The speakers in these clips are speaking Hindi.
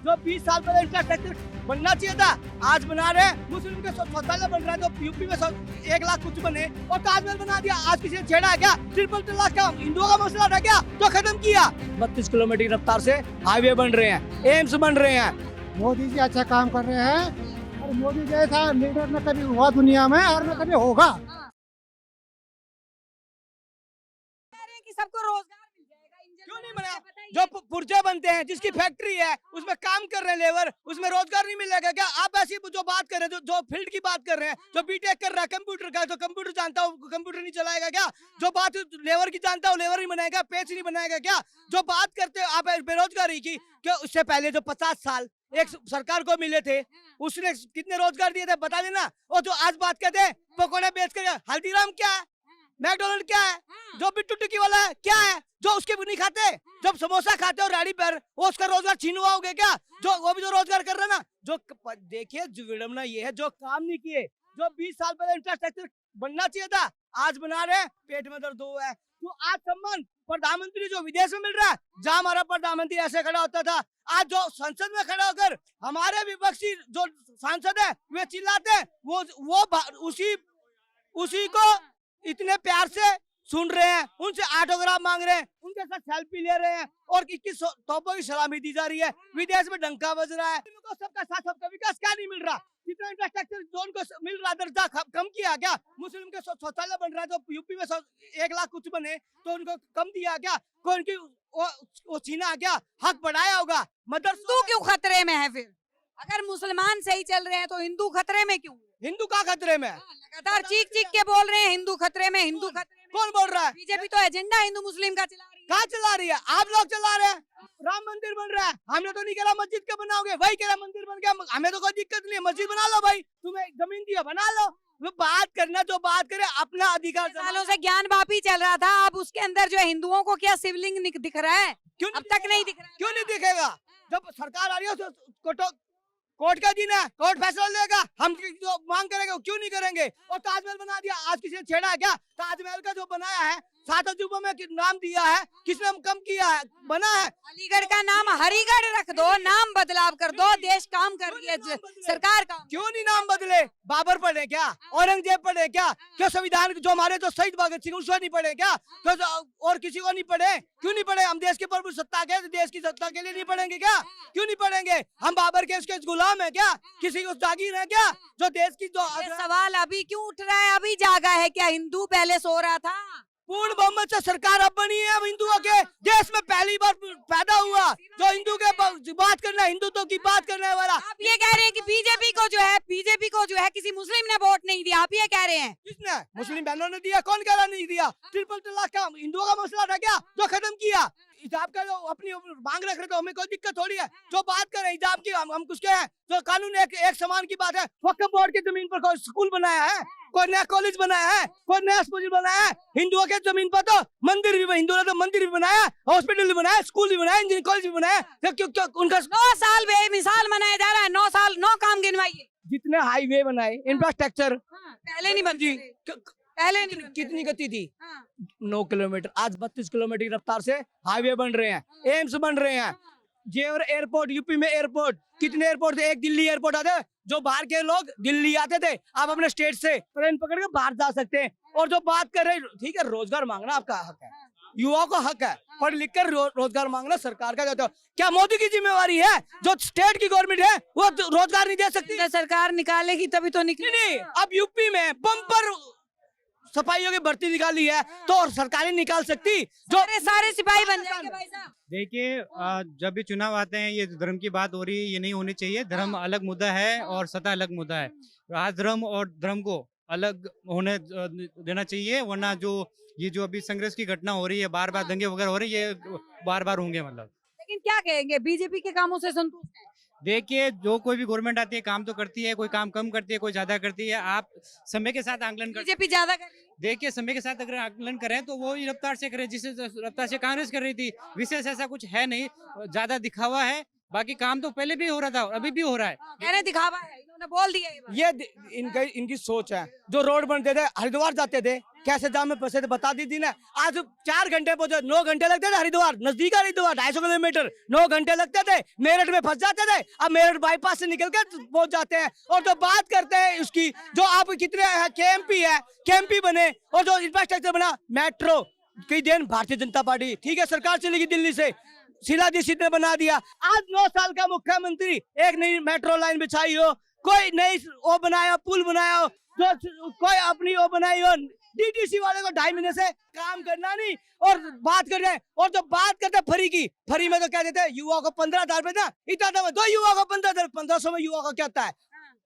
जो 20 साल पहले इंफ्रास्ट्रक्चर बनना चाहिए था आज बना रहे हैं। मुस्लिम के शौचालय बन रहा है जो यूपी में 1 लाख कुछ बने और ताजमहल बना दिया। आज किसी ने छेड़ा है क्या? ट्रिपल तलाक का हिंदुओं का मसला था क्या तो खत्म किया। 32 किलोमीटर की रफ्तार से हाईवे बन रहे हैं, एम्स बन रहे हैं। मोदी जी अच्छा काम कर रहे हैं और मोदी जैसा लीडर न कभी हुआ दुनिया में और न कभी होगा। कि सबको रोजगार मिल जाएगा। क्यों नहीं बना? जो पुर्जे बनते हैं जिसकी फैक्ट्री है उसमें काम कर रहे हैं लेबर, उसमें रोजगार नहीं मिलेगा क्या? आप ऐसी जो बात कर रहे हैं, जो फील्ड की बात कर रहे हैं, जो बीटेक कर रहा है कंप्यूटर का, जो कंप्यूटर जानता हो कंप्यूटर नहीं चलाएगा क्या? जो बात लेबर की जानता हो लेबर नहीं बनाएगा, पेच नहीं बनाएगा क्या? जो बात करते हो आप बेरोजगारी की, क्या उससे पहले जो 50 साल एक सरकार को मिले थे उसने कितने रोजगार दिए थे बता देना। और जो आज बात कहते हैं पकौड़े बेच कर, हल्दीराम क्या है, मैकडोनल्ड क्या है, जो बिट्टू टिक्की वाला है क्या है, जो उसके भी नहीं खाते, जब समोसा खाते हो राड़ी पर वो उसका रोजगार छीन हुआ हो गया क्या? जो वो भी जो रोजगार कर रहे हैं ना, जो देखिए जो विडम्बना ये है, जो काम नहीं किए, जो 20 साल पहले इंफ्रास्ट्रक्चर बनना चाहिए था आज बना रहे हैं, पेट में दर्द हुआ है। तो आज सम्मान प्रधानमंत्री जो विदेश में मिल रहा है, जहाँ हमारा प्रधानमंत्री ऐसे खड़ा होता था, आज जो संसद में खड़ा होकर हमारे विपक्षी जो सांसद है वे चिल्लाते हैं, वो उसी को इतने प्यार से सुन रहे हैं, उनसे ऑटोग्राफ मांग रहे हैं, उनके साथ सेल्फी ले रहे हैं और 21 तोपों की सलामी दी जा रही है। विदेश में डंका बज रहा है। तो सबका साथ सबका विकास क्या नहीं मिल रहा? जितना इंफ्रास्ट्रक्चर जोन को मिल रहा दर्जा कम किया क्या? मुस्लिम के शौचालय बन रहा है जो यूपी में 1 लाख कुछ बने तो उनको कम दिया क्या? कोई उनकी वो छीना क्या? हक बढ़ाया होगा। हिंदू क्यों खतरे में है फिर? अगर मुसलमान सही चल रहे हैं तो हिंदू खतरे में क्यों? हिंदू का खतरे में? लगातार चीख के बोल रहे हैं हिंदू खतरे में, हिंदू खतरे में। कौन बोल रहा है? बीजेपी तो एजेंडा हिंदू मुस्लिम का चला रही है। कहाँ चला रही है? आप लोग चला रहे हैं। राम मंदिर बन रहा है, हमने तो नहीं कहा मस्जिद का बनाओगे, वही कह रहा मंदिर बन गया, हमें तो कोई दिक्कत नहीं है, मस्जिद बना लो भाई, तुम्हें जमीन दिया बना लो। वो बात करना जो बात करे अपना अधिकार। सालों से ज्ञान वापी चल रहा था, अब उसके अंदर जो है हिंदुओं को क्या शिवलिंग दिख रहा है? क्यों अब तक नहीं दिख रहा है। क्यों नहीं दिखेगा? जब सरकार आ रही है तो कोर्ट का दिन है, कोर्ट फैसला लेगा, हम जो मांग करेंगे वो क्यों नहीं करेंगे? और ताजमहल बना दिया, आज किसी ने छेड़ा है क्या? ताजमहल का जो बनाया है 7 अजूबों में नाम दिया है, किसने कम किया है? बना है। अलीगढ़ का नाम हरिगढ़ रख दो, नाम बदलाव कर दो, देश काम कर रही है सरकार काम। क्यों नहीं नाम बदले? बाबर पढ़े क्या? औरंगजेब पढ़े क्या? क्यों संविधान जो हमारे जो शहीद भगत सिंह उसको नहीं पढ़े क्या? और किसी को नहीं पढ़े? क्यों नहीं पढ़े? हम देश के प्रभु सत्ता के देश की सत्ता के लिए नहीं पढ़ेंगे क्या? क्यों नहीं पढ़ेंगे? हम बाबर के उसके गुलाम है क्या? किसी को जागीर है क्या? जो देश की जो सवाल अभी क्यों उठ रहा है? अभी जागा है क्या? हिंदू पहले सो रहा था। पूर्ण बहुमत से सरकार अब बनी है। अब हिंदुओं के देश में पहली बार पैदा हुआ जो हिंदू के बात करना है, हिंदुत्व की बात करने वाला। आप ये कह रहे हैं कि बीजेपी को जो है किसी मुस्लिम ने वोट नहीं दिया, आप ये कह रहे हैं? किसने? मुस्लिम बहनों ने दिया। कौन कह रहा नहीं दिया? ट्रिपल तलाक का हिंदुओं का मसला था क्या जो खत्म किया? हिजाब का जो अपनी मांग रख रहे तो हमें कोई दिक्कत थोड़ी है। जो बात कर रहे हैं हिजाब की, हम कुछ क्या है? जो कानून एक समान की बात है। वक्फ बोर्ड की जमीन पर कोई स्कूल बनाया है, कोई नया कॉलेज बनाया है, कोई नया अस्पताल बनाया है। हिंदुओं के जमीन पर तो मंदिर भी, हिंदुओं ने तो मंदिर भी बनाया, हॉस्पिटल भी बनाया, स्कूल भी बनाया, इंजीनियरिंग कॉलेज भी बनाया। क्यों उनका 9 साल बेमिसाल मनाया जा रहा है। 9 साल 9 काम गिनवाइए। जितने हाईवे बनाए, इंफ्रास्ट्रक्चर पहले नहीं बनती, पहले नहीं बनती। कितनी गति थी? 9 किलोमीटर, आज 32 किलोमीटर की रफ्तार से हाईवे बन रहे हैं, एम्स बन रहे हैं। जेवर एयरपोर्ट, यूपी में एयरपोर्ट, कितने एयरपोर्ट थे? एक दिल्ली एयरपोर्ट आते जो बाहर के लोग दिल्ली आते थे, आप अपने स्टेट से ट्रेन पकड़ के बाहर जा सकते हैं। और जो बात कर रहे हैं, ठीक है रोजगार मांगना आपका हक है, युवाओं का हक है, पढ़ लिख कर रोजगार मांगना सरकार का कहते हो। क्या मोदी की जिम्मेवारी है? जो स्टेट की गवर्नमेंट है वो रोजगार नहीं दे सकती? सरकार निकालेगी तभी तो निकले। नहीं, अब यूपी में बम्पर सफाइयों की भर्ती निकाली है तो सरकारें निकाल सकती जो सारे सिपाही बन जाएंगे भाई साहब। देखिए, जब भी चुनाव आते हैं ये धर्म की बात हो रही है, ये नहीं होनी चाहिए। धर्म अलग मुद्दा है और सत्ता अलग मुद्दा है। आज धर्म और धर्म को अलग होने देना चाहिए, वरना जो अभी संघर्ष की घटना हो रही है, बार बार दंगे वगैरह हो रही है, ये बार बार होंगे। मतलब लेकिन क्या कहेंगे, बीजेपी के कामों से संतुष्ट हैं? देखिए, जो कोई भी गवर्नमेंट आती है काम तो करती है, कोई काम कम करती है, कोई ज्यादा करती है। आप समय के साथ आंकलन कर, बीजेपी ज्यादा कर रही है। देखिए समय के साथ अगर आकलन करें तो वो ही रफ्तार से करें जिस रफ्तार से कांग्रेस कर रही थी। विशेष ऐसा कुछ है नहीं, ज्यादा दिखावा है। बाकी काम तो पहले भी हो रहा था और अभी भी हो रहा है। मैंने दिखावा है, इन्होंने बोल दिया ये इनकी सोच है। जो रोड बनते थे, हरिद्वार जाते थे, कैसे जाम में फंसे थे बता दी थी ना। आज 4 घंटे पहुंचे, 9 घंटे लगते थे हरिद्वार, नजदीक हरिद्वार 250 किलोमीटर, 9 घंटे लगते थे। मेरठ में फंस जाते थे, अब मेरठ बाईपास से निकल के पहुंच जाते हैं। और जो बात करते हैं उसकी, जो आप कितने केएमपी बने और जो इंफ्रास्ट्रक्चर बना, मेट्रो की देन भारतीय जनता पार्टी, ठीक है, सरकार चलेगी दिल्ली से, शिलादीक्षित ने बना दिया। आज 9 साल का मुख्यमंत्री, एक नई मेट्रो लाइन बिछाई हो, कोई नई वो बनाया, पुल बनाया हो, कोई अपनी वो बनाई हो। डीटीसी वाले को 2.5 महीने से काम करना नहीं और बात कर रहे हैं। और जो बात करते हैं फ्री में तो क्या देते हैं, युवा को 15,000 रुपए देना, इतना दो युवा को 15,000, 1500 में युवा को क्या होता है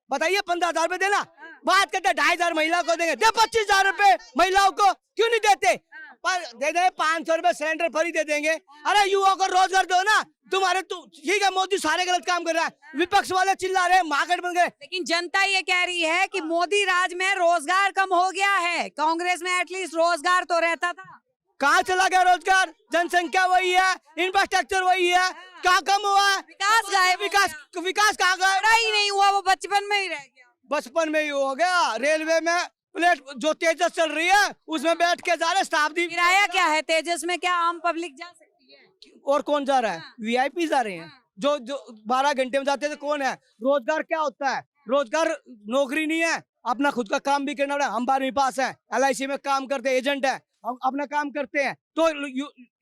बताइए, 15,000 रुपए देना। बात करते हैं 2,500 महिला को देंगे, दे 25,000 रुपए महिलाओं को, क्यों नहीं देते? पर दे दे 500 रुपए सिलेंडर फ्री दे देंगे। अरे युवा को रोजगार दो ना। तुम्हारे ठीक है, मोदी सारे गलत काम कर रहा है, विपक्ष वाले चिल्ला रहे हैं, मार्केट बन गए। लेकिन जनता ये कह रही है कि मोदी राज में रोजगार कम हो गया है, कांग्रेस में एटलीस्ट रोजगार तो रहता था। कहाँ चला गया रोजगार? जनसंख्या वही है, इंफ्रास्ट्रक्चर वही है, क्या कम हुआ है? विकास गायब, विकास कहाँ गया? थोड़ा ही नहीं हुआ, वो बचपन में ही रह गया। बचपन में ही हो गया। रेलवे में प्लेट जो तेजस चल रही है उसमें बैठ के जा रहे शताब्दी। किराया क्या है तेजस में? क्या आम पब्लिक जा सकती है? और कौन जा रहा है? वीआईपी जा रहे हैं, जो 12 घंटे में जाते थे। कौन है? रोजगार क्या होता है? रोजगार नौकरी नहीं है, अपना खुद का काम भी करना पड़ेगा। हम 12वीं पास है, LIC में काम करते हैं, एजेंट है, हम अपना काम करते हैं। तो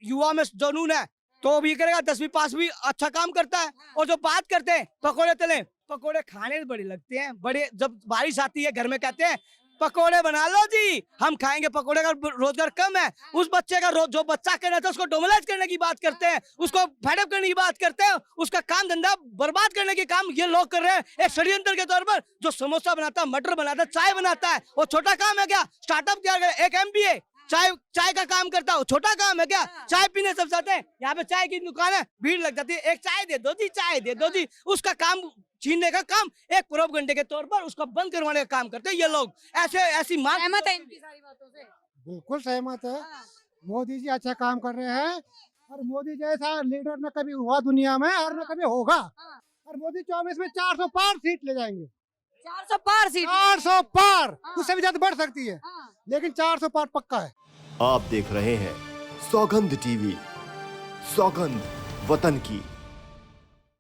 युवा में जुनून है तो भी करेगा, 10वीं पास भी अच्छा काम करता है। और जो बात करते हैं पकोड़े तले, पकोड़े खाने बड़े लगते हैं, बड़े जब बारिश आती है घर में कहते हैं पकोड़े बना लो जी, हम खाएंगे। पकोड़े का रोजगार कम है। उस बच्चे का जो बच्चा करना था उसको डोमलाइज करने की बात करते हैं, उसको फेडअप करने की बात करते हैं, उसका काम धंधा बर्बाद करने के काम ये लोग कर रहे हैं एक षड्यंत्र के तौर पर। जो समोसा बनाता है, मटर बनाता है, चाय बनाता है, वो छोटा काम है क्या? स्टार्टअप क्या करे? एक MBA चाय का काम करता है, छोटा काम है क्या? चाय पीने सब जाते हैं, यहाँ पे चाय की दुकान है, भीड़ लग जाती है, एक चाय दे दो जी, चाय दे दो जी। उसका काम छीनने का काम एक प्रोपगेंडे के तौर पर उसको बंद करवाने का काम करते हैं ये लोग। ऐसी मांग। सहमत है इनकी सारी बातों से? बिल्कुल सहमत है। मोदी जी अच्छा काम कर रहे हैं और मोदी जैसा लीडर न कभी हुआ दुनिया में और न कभी होगा। और मोदी 24 में 400 पार सीट ले जाएंगे। 400 पार सीट? 400 पार, उससे भी ज्यादा बढ़ सकती है, लेकिन 400 पार पक्का है। आप देख रहे हैं सौगंध TV, सौगंध वतन की।